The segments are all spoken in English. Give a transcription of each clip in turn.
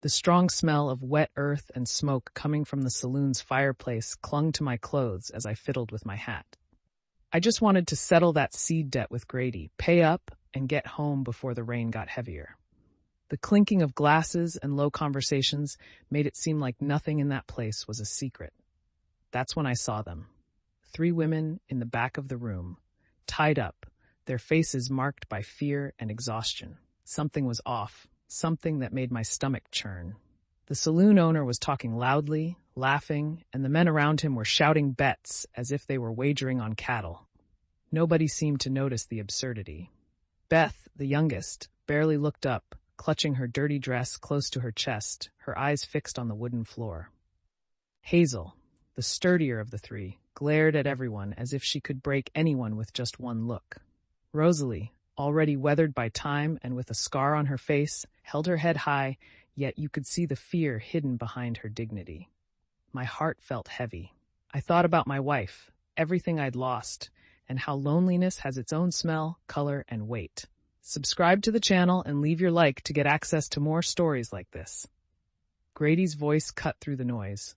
The strong smell of wet earth and smoke coming from the saloon's fireplace clung to my clothes as I fiddled with my hat. I just wanted to settle that seed debt with Grady, pay up, and get home before the rain got heavier. The clinking of glasses and low conversations made it seem like nothing in that place was a secret. That's when I saw them. 3 women in the back of the room, tied up, their faces marked by fear and exhaustion. Something was off, something that made my stomach churn. The saloon owner was talking loudly, laughing, and the men around him were shouting bets as if they were wagering on cattle. Nobody seemed to notice the absurdity. Beth, the youngest, barely looked up, clutching her dirty dress close to her chest, her eyes fixed on the wooden floor. Hazel, the sturdier of the 3, glared at everyone as if she could break anyone with just one look. Rosalie, already weathered by time and with a scar on her face, held her head high, yet you could see the fear hidden behind her dignity. My heart felt heavy. I thought about my wife, everything I'd lost, and how loneliness has its own smell, color, and weight. Subscribe to the channel and leave your like to get access to more stories like this. Grady's voice cut through the noise.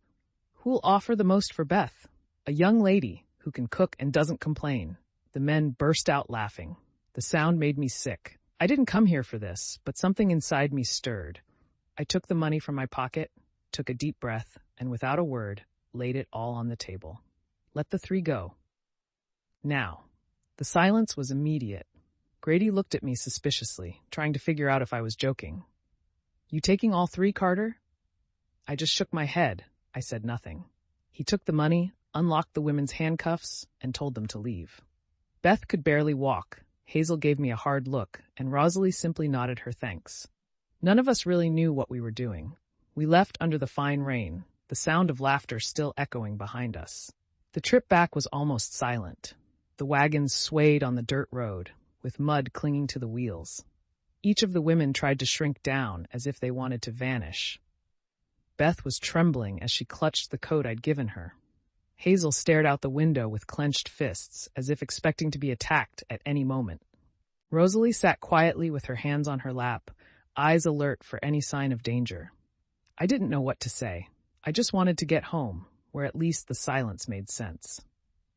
Who'll offer the most for Beth? A young lady who can cook and doesn't complain. The men burst out laughing. The sound made me sick. I didn't come here for this, but something inside me stirred. I took the money from my pocket, took a deep breath, and without a word, laid it all on the table. Let the 3 go. Now. The silence was immediate. Grady looked at me suspiciously, trying to figure out if I was joking. You taking all 3, Carter? I just shook my head. I said nothing. He took the money, unlocked the women's handcuffs, and told them to leave. Beth could barely walk. Hazel gave me a hard look, and Rosalie simply nodded her thanks. None of us really knew what we were doing. We left under the fine rain, the sound of laughter still echoing behind us. The trip back was almost silent. The wagons swayed on the dirt road, with mud clinging to the wheels. Each of the women tried to shrink down as if they wanted to vanish. Beth was trembling as she clutched the coat I'd given her. Hazel stared out the window with clenched fists, as if expecting to be attacked at any moment. Rosalie sat quietly with her hands on her lap, eyes alert for any sign of danger. I didn't know what to say. I just wanted to get home, where at least the silence made sense.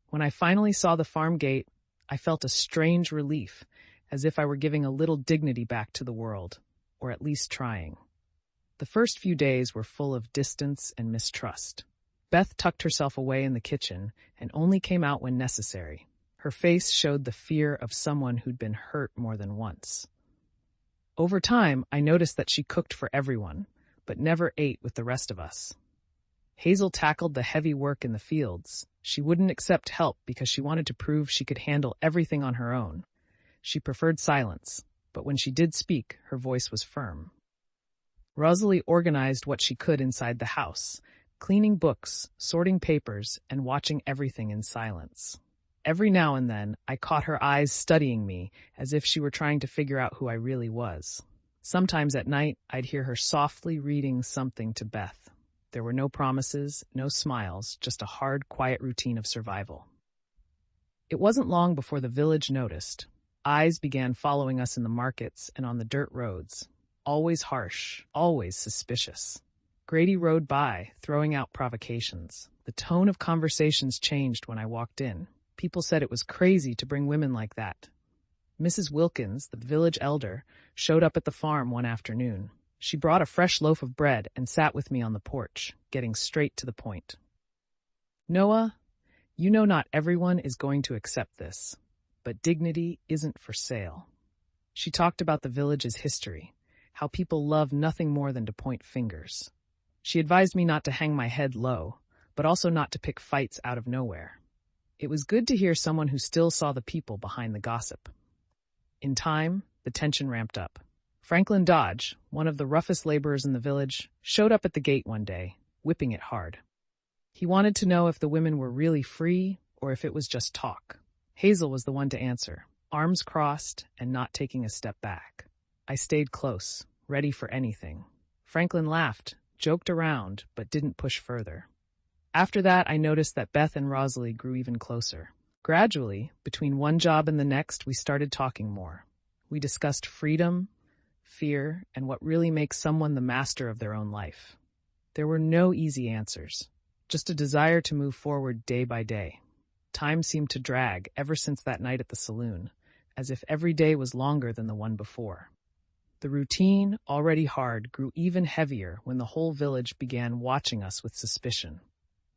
When I finally saw the farm gate, I felt a strange relief, as if I were giving a little dignity back to the world, or at least trying. The first few days were full of distance and mistrust. Beth tucked herself away in the kitchen and only came out when necessary. Her face showed the fear of someone who'd been hurt more than once. Over time, I noticed that she cooked for everyone, but never ate with the rest of us. Hazel tackled the heavy work in the fields. She wouldn't accept help because she wanted to prove she could handle everything on her own. She preferred silence, but when she did speak, her voice was firm. Rosalie organized what she could inside the house, cleaning books, sorting papers, and watching everything in silence. Every now and then, I caught her eyes studying me, as if she were trying to figure out who I really was. Sometimes at night, I'd hear her softly reading something to Beth. There were no promises, no smiles, just a hard, quiet routine of survival. It wasn't long before the village noticed. Eyes began following us in the markets and on the dirt roads. Always harsh, always suspicious. Grady rode by, throwing out provocations. The tone of conversations changed when I walked in. People said it was crazy to bring women like that. Mrs. Wilkins, the village elder, showed up at the farm one afternoon. She brought a fresh loaf of bread and sat with me on the porch, getting straight to the point. Noah, you know not everyone is going to accept this, but dignity isn't for sale. She talked about the village's history, how people love nothing more than to point fingers. She advised me not to hang my head low, but also not to pick fights out of nowhere. It was good to hear someone who still saw the people behind the gossip. In time, the tension ramped up. Franklin Dodge, one of the roughest laborers in the village, showed up at the gate one day, whipping it hard. He wanted to know if the women were really free or if it was just talk. Hazel was the one to answer, arms crossed and not taking a step back. I stayed close, ready for anything. Franklin laughed, joked around, but didn't push further. After that, I noticed that Beth and Rosalie grew even closer. Gradually, between one job and the next, we started talking more. We discussed freedom, fear, and what really makes someone the master of their own life. There were no easy answers, just a desire to move forward day by day. Time seemed to drag ever since that night at the saloon, as if every day was longer than the one before. The routine, already hard, grew even heavier when the whole village began watching us with suspicion.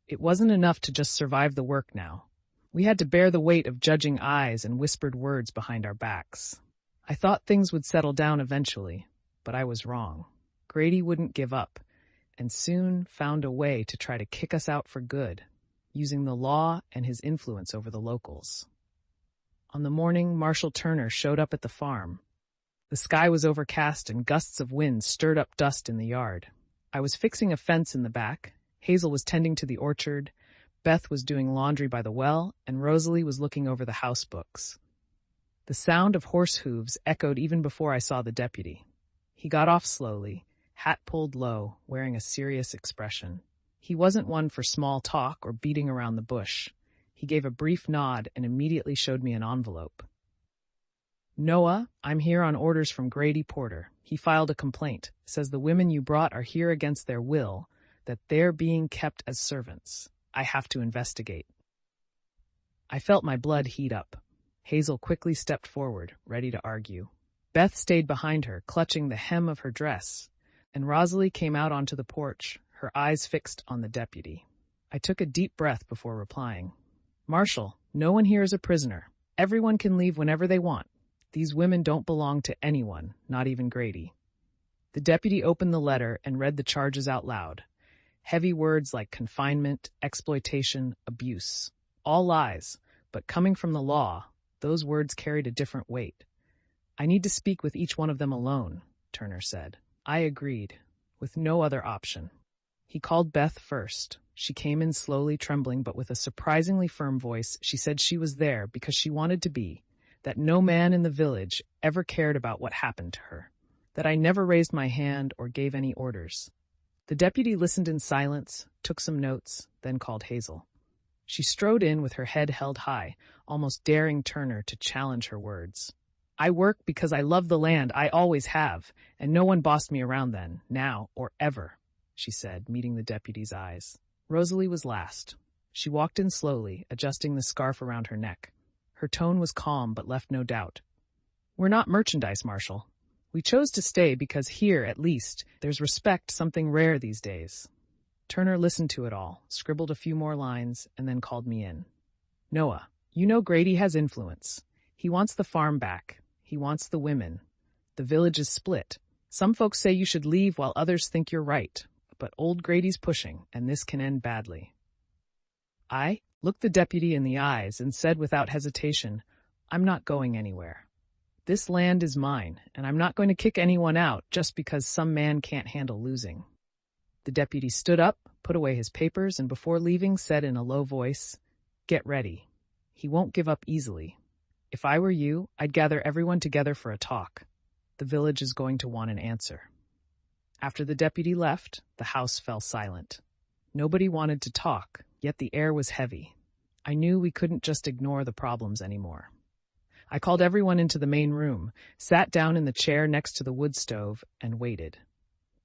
It wasn't enough to just survive the work now. We had to bear the weight of judging eyes and whispered words behind our backs. I thought things would settle down eventually, but I was wrong. Grady wouldn't give up, and soon found a way to try to kick us out for good, using the law and his influence over the locals. On the morning Marshal Turner showed up at the farm, the sky was overcast and gusts of wind stirred up dust in the yard. I was fixing a fence in the back, Hazel was tending to the orchard, Beth was doing laundry by the well, and Rosalie was looking over the house books. The sound of horse hooves echoed even before I saw the deputy. He got off slowly, hat pulled low, wearing a serious expression. He wasn't one for small talk or beating around the bush. He gave a brief nod and immediately showed me an envelope. "Noah, I'm here on orders from Grady Porter. He filed a complaint. Says the women you brought are here against their will, that they're being kept as servants. I have to investigate." I felt my blood heat up. Hazel quickly stepped forward, ready to argue. Beth stayed behind her, clutching the hem of her dress, and Rosalie came out onto the porch, her eyes fixed on the deputy. I took a deep breath before replying. "Marshal, no one here is a prisoner. Everyone can leave whenever they want. These women don't belong to anyone, not even Grady." The deputy opened the letter and read the charges out loud. Heavy words like confinement, exploitation, abuse. All lies, but coming from the law, those words carried a different weight. "I need to speak with each one of them alone," Turner said. I agreed, with no other option. He called Beth first. She came in slowly, trembling, but with a surprisingly firm voice. She said she was there because she wanted to be, that no man in the village ever cared about what happened to her, that I never raised my hand or gave any orders. The deputy listened in silence, took some notes, then called Hazel. She strode in with her head held high, almost daring Turner to challenge her words. "I work because I love the land, I always have, and no one bossed me around then, now, or ever," she said, meeting the deputy's eyes. Rosalie was last. She walked in slowly, adjusting the scarf around her neck. Her tone was calm but left no doubt. "We're not merchandise, Marshal. We chose to stay because here, at least, there's respect, something rare these days." Turner listened to it all, scribbled a few more lines, and then called me in. "Noah, you know Grady has influence. He wants the farm back. He wants the women. The village is split. Some folks say you should leave while others think you're right. But old Grady's pushing, and this can end badly." I looked the deputy in the eyes and said without hesitation, "I'm not going anywhere. This land is mine, and I'm not going to kick anyone out just because some man can't handle losing." The deputy stood up, put away his papers, and before leaving said in a low voice, "Get ready. He won't give up easily. If I were you, I'd gather everyone together for a talk. The village is going to want an answer." After the deputy left, the house fell silent. Nobody wanted to talk, yet the air was heavy. I knew we couldn't just ignore the problems anymore. I called everyone into the main room, sat down in the chair next to the wood stove, and waited.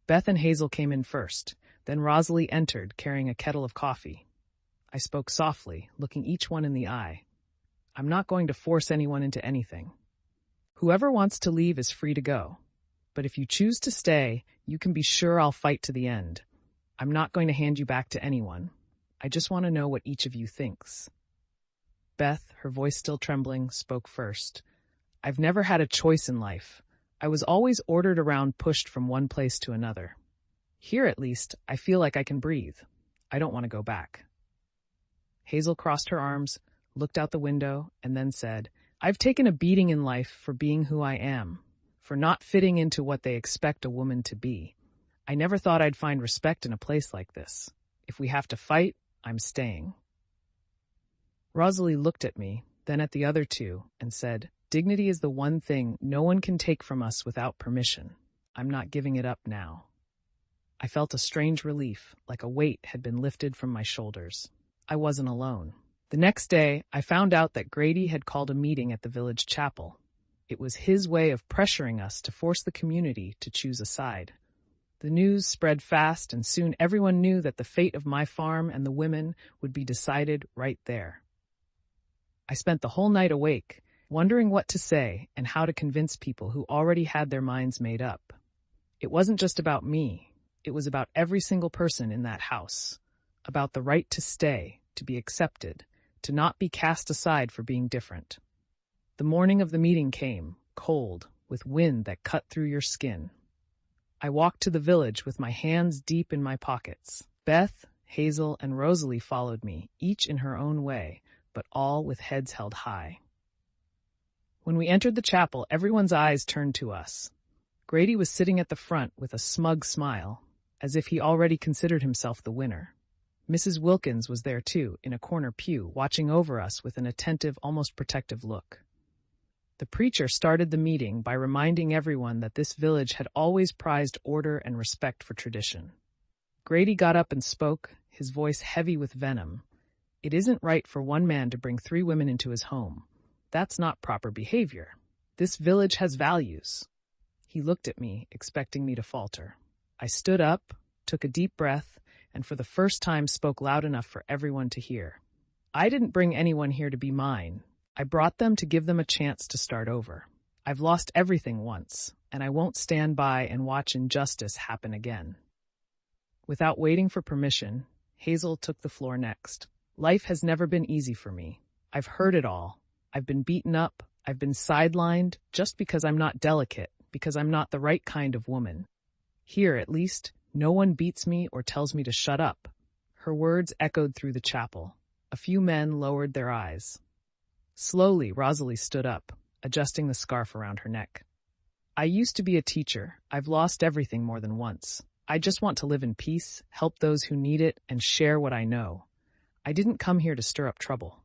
Beth and Hazel came in first, then Rosalie entered, carrying a kettle of coffee. I spoke softly, looking each one in the eye. "I'm not going to force anyone into anything. Whoever wants to leave is free to go. But if you choose to stay, you can be sure I'll fight to the end. I'm not going to hand you back to anyone. I just want to know what each of you thinks." Beth, her voice still trembling, spoke first. "I've never had a choice in life. I was always ordered around, pushed from one place to another. Here, at least, I feel like I can breathe. I don't want to go back." Hazel crossed her arms, looked out the window, and then said, "I've taken a beating in life for being who I am, for not fitting into what they expect a woman to be. I never thought I'd find respect in a place like this. If we have to fight, I'm staying." Rosalie looked at me, then at the other two, and said, "Dignity is the one thing no one can take from us without permission. I'm not giving it up now." I felt a strange relief, like a weight had been lifted from my shoulders. I wasn't alone. The next day, I found out that Grady had called a meeting at the village chapel. It was his way of pressuring us to force the community to choose a side. The news spread fast, and soon everyone knew that the fate of my farm and the women would be decided right there. I spent the whole night awake, wondering what to say and how to convince people who already had their minds made up. It wasn't just about me. It was about every single person in that house. About the right to stay, to be accepted, to not be cast aside for being different. The morning of the meeting came, cold, with wind that cut through your skin. I walked to the village with my hands deep in my pockets. Beth, Hazel, and Rosalie followed me, each in her own way, but all with heads held high. When we entered the chapel, everyone's eyes turned to us. Grady was sitting at the front with a smug smile, as if he already considered himself the winner. Mrs. Wilkins was there too, in a corner pew, watching over us with an attentive, almost protective look. The preacher started the meeting by reminding everyone that this village had always prized order and respect for tradition. Grady got up and spoke, his voice heavy with venom. It isn't right for one man to bring 3 women into his home. That's not proper behavior. This village has values. He looked at me, expecting me to falter. I stood up, took a deep breath, and for the first time spoke loud enough for everyone to hear. I didn't bring anyone here to be mine. I brought them to give them a chance to start over. I've lost everything once, and I won't stand by and watch injustice happen again. Without waiting for permission, Hazel took the floor next. Life has never been easy for me. I've heard it all. I've been beaten up. I've been sidelined just because I'm not delicate, because I'm not the right kind of woman. Here, at least, no one beats me or tells me to shut up. Her words echoed through the chapel. A few men lowered their eyes. Slowly, Rosalie stood up, adjusting the scarf around her neck. I used to be a teacher. I've lost everything more than once. I just want to live in peace, help those who need it, and share what I know. I didn't come here to stir up trouble.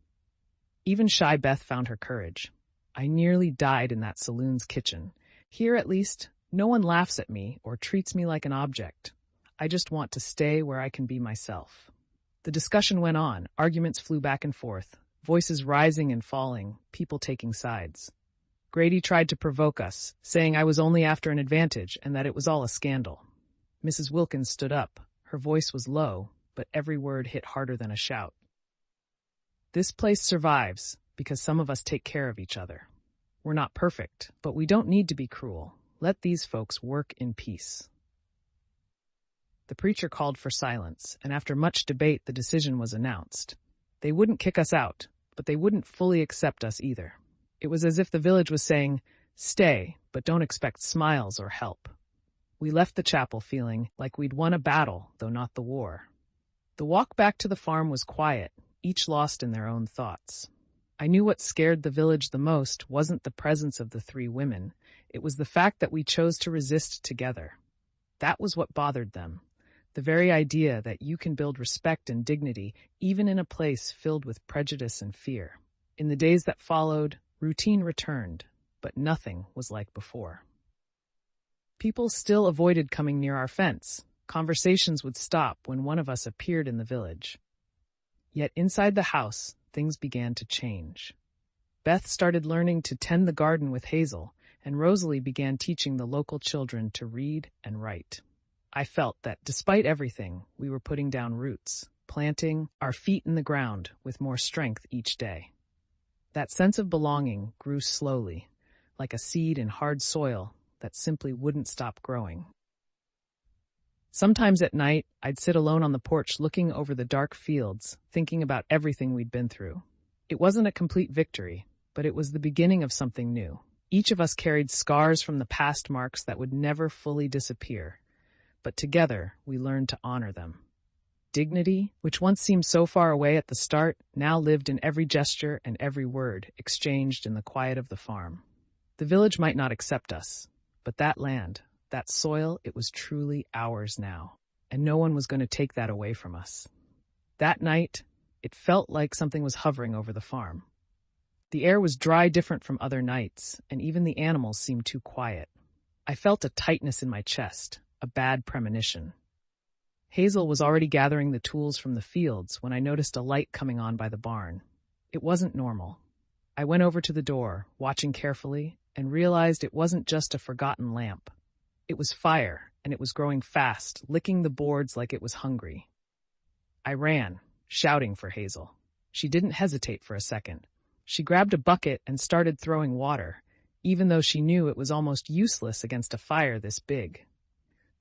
Even shy Beth found her courage. I nearly died in that saloon's kitchen. Here, at least, no one laughs at me or treats me like an object. I just want to stay where I can be myself. The discussion went on. Arguments flew back and forth. Voices rising and falling, people taking sides. Grady tried to provoke us, saying I was only after an advantage and that it was all a scandal. Mrs. Wilkins stood up. Her voice was low, but every word hit harder than a shout. This place survives because some of us take care of each other. We're not perfect, but we don't need to be cruel. Let these folks work in peace. The preacher called for silence, and after much debate, the decision was announced. They wouldn't kick us out, but they wouldn't fully accept us either. It was as if the village was saying, stay, but don't expect smiles or help. We left the chapel feeling like we'd won a battle, though not the war. The walk back to the farm was quiet, each lost in their own thoughts. I knew what scared the village the most wasn't the presence of the 3 women. It was the fact that we chose to resist together. That was what bothered them. The very idea that you can build respect and dignity even in a place filled with prejudice and fear. In the days that followed, routine returned, but nothing was like before. People still avoided coming near our fence. Conversations would stop when one of us appeared in the village. Yet inside the house, things began to change. Beth started learning to tend the garden with Hazel, and Rosalie began teaching the local children to read and write. I felt that, despite everything, we were putting down roots, planting our feet in the ground with more strength each day. That sense of belonging grew slowly, like a seed in hard soil that simply wouldn't stop growing. Sometimes at night, I'd sit alone on the porch looking over the dark fields, thinking about everything we'd been through. It wasn't a complete victory, but it was the beginning of something new. Each of us carried scars from the past marks that would never fully disappear. But together, we learned to honor them. Dignity, which once seemed so far away at the start, now lived in every gesture and every word exchanged in the quiet of the farm. The village might not accept us, but that land, that soil, it was truly ours now, and no one was going to take that away from us. That night, it felt like something was hovering over the farm. The air was dry, different from other nights, and even the animals seemed too quiet. I felt a tightness in my chest, a bad premonition. Hazel was already gathering the tools from the fields when I noticed a light coming on by the barn. It wasn't normal. I went over to the door, watching carefully, and realized it wasn't just a forgotten lamp. It was fire, and it was growing fast, licking the boards like it was hungry. I ran, shouting for Hazel. She didn't hesitate for a second. She grabbed a bucket and started throwing water, even though she knew it was almost useless against a fire this big.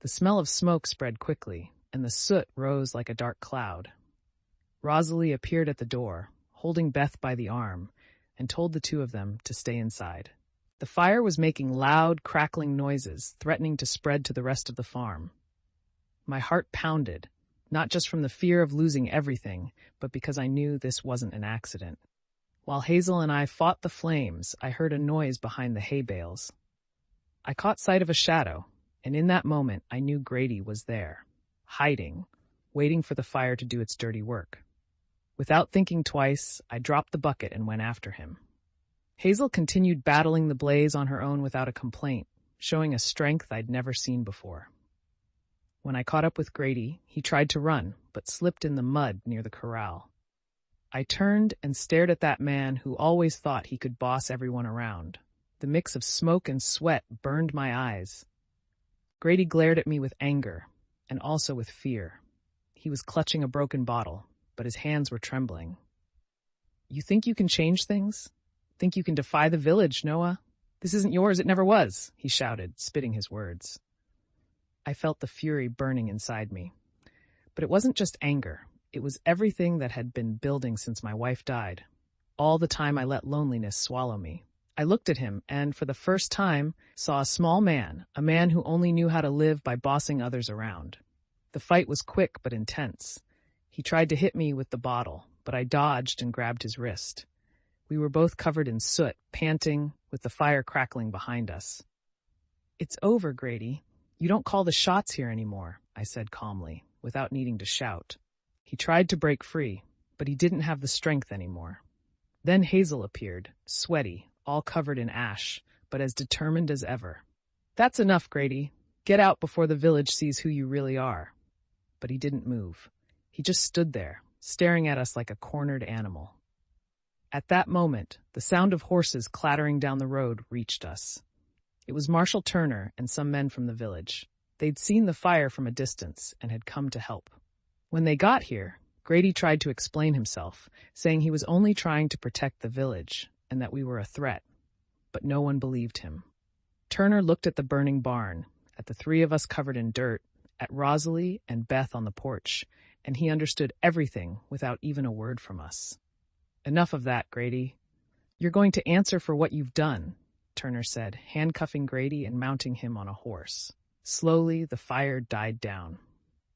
The smell of smoke spread quickly, and the soot rose like a dark cloud. Rosalie appeared at the door, holding Beth by the arm, and told the two of them to stay inside. The fire was making loud, crackling noises, threatening to spread to the rest of the farm. My heart pounded, not just from the fear of losing everything, but because I knew this wasn't an accident. While Hazel and I fought the flames, I heard a noise behind the hay bales. I caught sight of a shadow, and in that moment I knew Grady was there, hiding, waiting for the fire to do its dirty work. Without thinking twice, I dropped the bucket and went after him. Hazel continued battling the blaze on her own without a complaint, showing a strength I'd never seen before. When I caught up with Grady, he tried to run, but slipped in the mud near the corral. I turned and stared at that man who always thought he could boss everyone around. The mix of smoke and sweat burned my eyes. Grady glared at me with anger, and also with fear. He was clutching a broken bottle, but his hands were trembling. "You think you can change things? Think you can defy the village, Noah? This isn't yours, it never was," he shouted, spitting his words. I felt the fury burning inside me. But it wasn't just anger. It was everything that had been building since my wife died. All the time I let loneliness swallow me. I looked at him and, for the first time, saw a small man, a man who only knew how to live by bossing others around. The fight was quick but intense. He tried to hit me with the bottle, but I dodged and grabbed his wrist. We were both covered in soot, panting, with the fire crackling behind us. "It's over, Grady. You don't call the shots here anymore," I said calmly, without needing to shout. He tried to break free, but he didn't have the strength anymore. Then Hazel appeared, sweaty, all covered in ash, but as determined as ever. "That's enough, Grady. Get out before the village sees who you really are." But he didn't move. He just stood there, staring at us like a cornered animal. At that moment, the sound of horses clattering down the road reached us. It was Marshal Turner and some men from the village. They'd seen the fire from a distance and had come to help. When they got here, Grady tried to explain himself, saying he was only trying to protect the village and that we were a threat. But no one believed him. Turner looked at the burning barn, at the three of us covered in dirt, at Rosalie and Beth on the porch, and he understood everything without even a word from us. "Enough of that, Grady. You're going to answer for what you've done," Turner said, handcuffing Grady and mounting him on a horse. Slowly, the fire died down.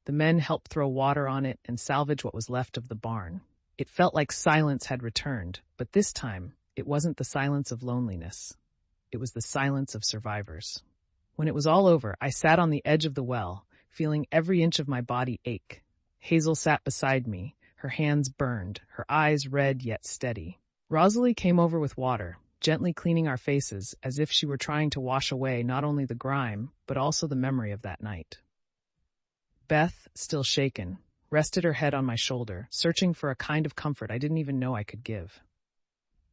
The men helped throw water on it and salvage what was left of the barn. It felt like silence had returned, but this time, it wasn't the silence of loneliness. It was the silence of survivors. When it was all over, I sat on the edge of the well, feeling every inch of my body ache. Hazel sat beside me, her hands burned, her eyes red yet steady. Rosalie came over with water, gently cleaning our faces as if she were trying to wash away not only the grime, but also the memory of that night. Beth, still shaken, rested her head on my shoulder, searching for a kind of comfort I didn't even know I could give.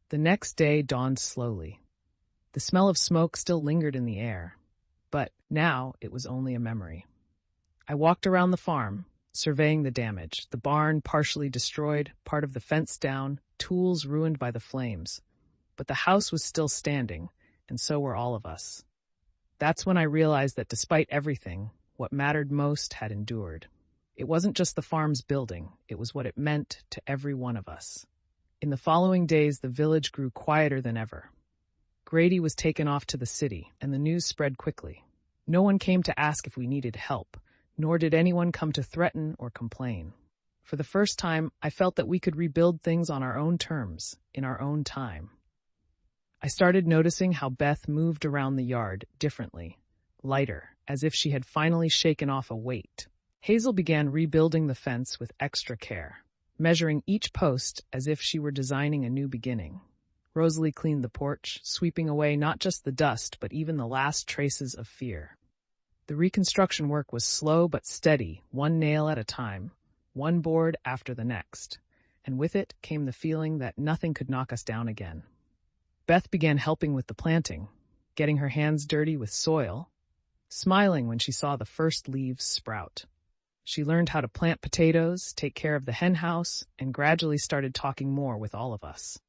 The next day dawned slowly. The smell of smoke still lingered in the air, but now it was only a memory. I walked around the farm, surveying the damage, the barn partially destroyed, part of the fence down, tools ruined by the flames. But the house was still standing, and so were all of us. That's when I realized that despite everything, what mattered most had endured. It wasn't just the farm's building, it was what it meant to every one of us. In the following days, the village grew quieter than ever. Grady was taken off to the city, and the news spread quickly. No one came to ask if we needed help, nor did anyone come to threaten or complain. For the first time, I felt that we could rebuild things on our own terms, in our own time. I started noticing how Beth moved around the yard differently, lighter, as if she had finally shaken off a weight. Hazel began rebuilding the fence with extra care, measuring each post as if she were designing a new beginning. Rosalie cleaned the porch, sweeping away not just the dust, but even the last traces of fear. The reconstruction work was slow but steady, one nail at a time, one board after the next, and with it came the feeling that nothing could knock us down again. Beth began helping with the planting. getting her hands dirty with soil, smiling when she saw the first leaves sprout. She learned how to plant potatoes, take care of the hen house, and gradually started talking more with all of us.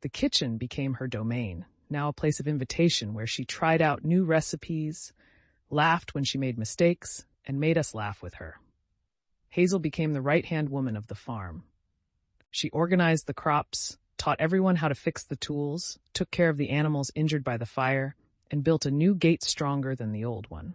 The kitchen became her domain, now a place of invitation where she tried out new recipes, laughed when she made mistakes, and made us laugh with her. Hazel became the right-hand woman of the farm. She organized the crops, taught everyone how to fix the tools, took care of the animals injured by the fire, and built a new gate stronger than the old one.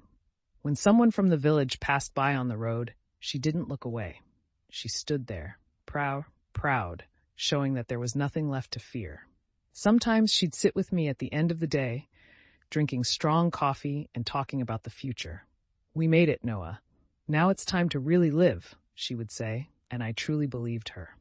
When someone from the village passed by on the road, she didn't look away. She stood there, proud, showing that there was nothing left to fear. Sometimes she'd sit with me at the end of the day, drinking strong coffee and talking about the future. "We made it, Noah. Now it's time to really live," she would say, and I truly believed her.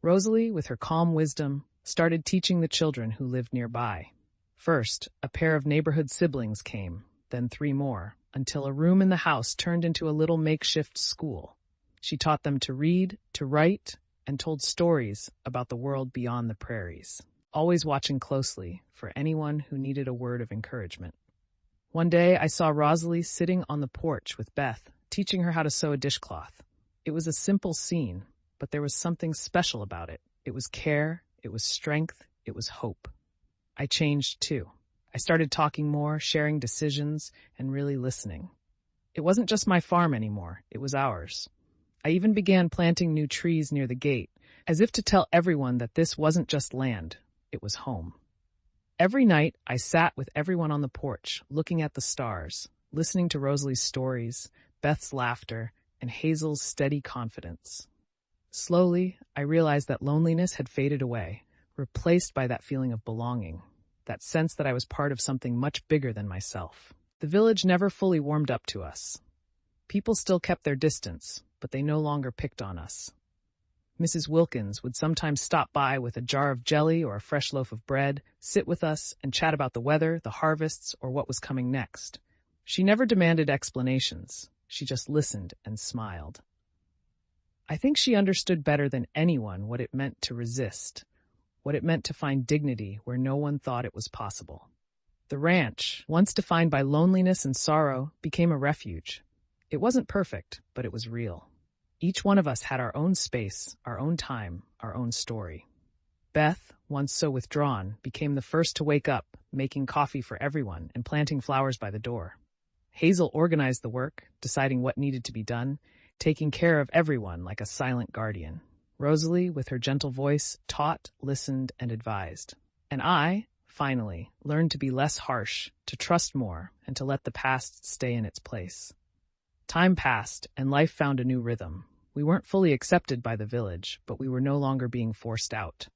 Rosalie, with her calm wisdom, started teaching the children who lived nearby. First, a pair of neighborhood siblings came, then 3 more, until a room in the house turned into a little makeshift school. She taught them to read, to write, and told stories about the world beyond the prairies, always watching closely for anyone who needed a word of encouragement. One day, I saw Rosalie sitting on the porch with Beth, teaching her how to sew a dishcloth. It was a simple scene, but there was something special about it. It was care, it was strength, it was hope. I changed too. I started talking more, sharing decisions, and really listening. It wasn't just my farm anymore, it was ours. I even began planting new trees near the gate, as if to tell everyone that this wasn't just land, it was home. Every night, I sat with everyone on the porch, looking at the stars, listening to Rosalie's stories, Beth's laughter, and Hazel's steady confidence. Slowly, I realized that loneliness had faded away, replaced by that feeling of belonging, that sense that I was part of something much bigger than myself. The village never fully warmed up to us. People still kept their distance, but they no longer picked on us. Mrs. Wilkins would sometimes stop by with a jar of jelly or a fresh loaf of bread, sit with us, and chat about the weather, the harvests, or what was coming next. She never demanded explanations. She just listened and smiled. I think she understood better than anyone what it meant to resist, what it meant to find dignity where no one thought it was possible. The ranch, once defined by loneliness and sorrow, became a refuge. It wasn't perfect, but it was real. Each one of us had our own space, our own time, our own story. Beth, once so withdrawn, became the first to wake up, making coffee for everyone and planting flowers by the door. Hazel organized the work, deciding what needed to be done, taking care of everyone like a silent guardian. Rosalie, with her gentle voice, taught, listened, and advised. And I, finally, learned to be less harsh, to trust more, and to let the past stay in its place. Time passed, and life found a new rhythm. We weren't fully accepted by the village, but we were no longer being forced out.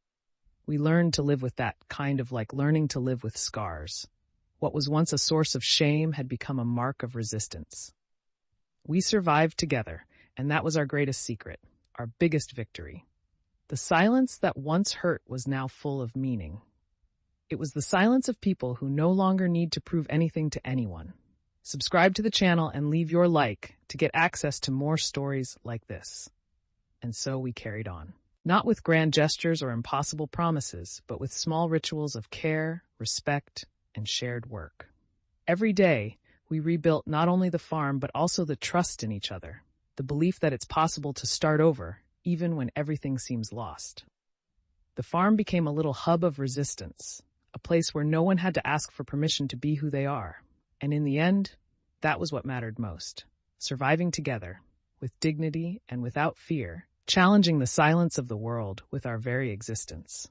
We learned to live with that, kind of like learning to live with scars. What was once a source of shame had become a mark of resistance. We survived together, and that was our greatest secret, our biggest victory. The silence that once hurt was now full of meaning. It was the silence of people who no longer need to prove anything to anyone. Subscribe to the channel and leave your like to get access to more stories like this. And so we carried on. Not with grand gestures or impossible promises, but with small rituals of care, respect, and shared work. Every day, we rebuilt not only the farm, but also the trust in each other, the belief that it's possible to start over, even when everything seems lost. The farm became a little hub of resistance, a place where no one had to ask for permission to be who they are. And in the end, that was what mattered most. Surviving together, with dignity and without fear, challenging the silence of the world with our very existence.